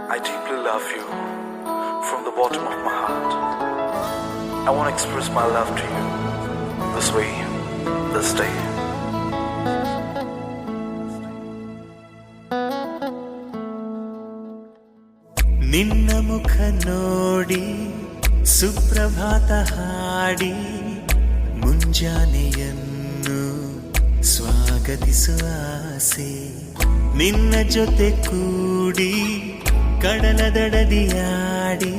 I deeply love you from the bottom of my heart. I want to express my love to you this way, this day. ನಿನ್ನ ಮುಖ ನೋಡಿ ಸುಪ್ರಭಾತ ಹಾಡಿ ಮುಂಜಾನೆಯನ್ನು ಸ್ವಾಗತಿಸುವ ಆಸೆ, ನಿನ್ನ ಜೊತೆ ಕೂಡಿ ಕಡಲ ದಡದಿಯಾಡಿ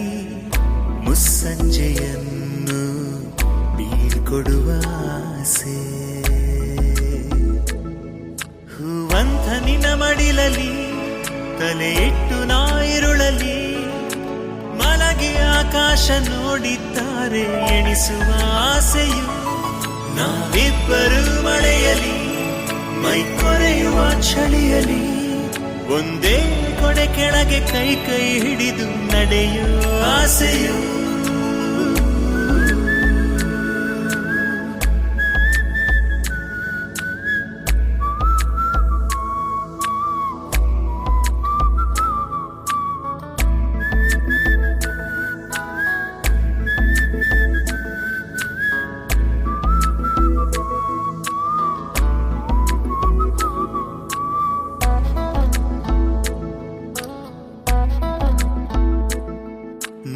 ಮುಸ್ಸಂಜೆಯನ್ನು ಬೀಳ್ಕೊಡುವ ಆಸೆ. ಹೂವಂತ ನಿನ್ನ ಮಡಿಲಲ್ಲಿ ತಲೆ ಇಟ್ಟು ನಾ ಇರುಳಲಿ ಮಲಗಿ ಆಕಾಶ ನೋಡಿದ್ದಾರೆ ಎಣಿಸುವ ಆಸೆಯು. ನಾವಿಬ್ಬರು ಮಳೆಯಲಿ ಮೈ ಕೊರೆಯುವ ಚಳಿಯಲಿ ಒಂದೇ ಕೊಡೆ ಕೆಳಗೆ ಕೈ ಕೈ ಹಿಡಿದು ನಡೆಯುವ ಆಸೆಯು.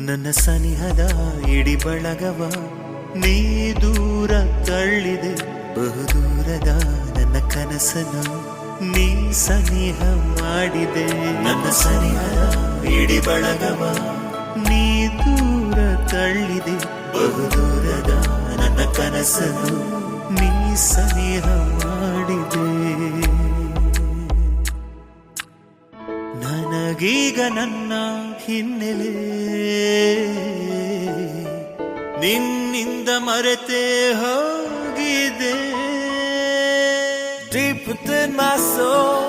ನನ್ನ ಸನಿಹದ ಇಡಿ ಬಳಗವ ನೀ ದೂರ ತಳ್ಳಿದೆ, ಬಹುದೂರದ ನನ್ನ ಕನಸನ್ನು ನೀ ಸನಿಹ ಮಾಡಿದೆ. ನನ್ನ ಸನಿಹದ ಇಡಿ ಬಳಗವ ನೀ ದೂರ ತಳ್ಳಿದೆ, ಬಹುದೂರದ ನನ್ನ ಕನಸನ್ನು ನೀ ಸನಿಹ ಮಾಡಿದೆ. ನನಗೀಗ ನನ್ನ ಹಿನ್ನೆಲೆ ನಿನ್ನಿಂದ ಮರೆತೇ ಹೋಗಿದೆ. Deep within my soul,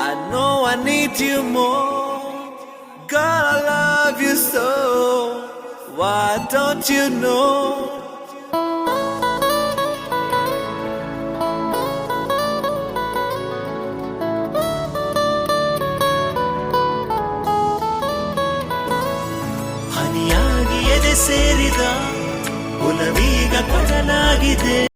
I know I need you more. God, I love you so. Why don't you know? ಹನಿಯಾಗಿ ಎದೆ ಸೇರಿದ ಒಲವೀಗ ಕಡಲಾಗಿದೆ.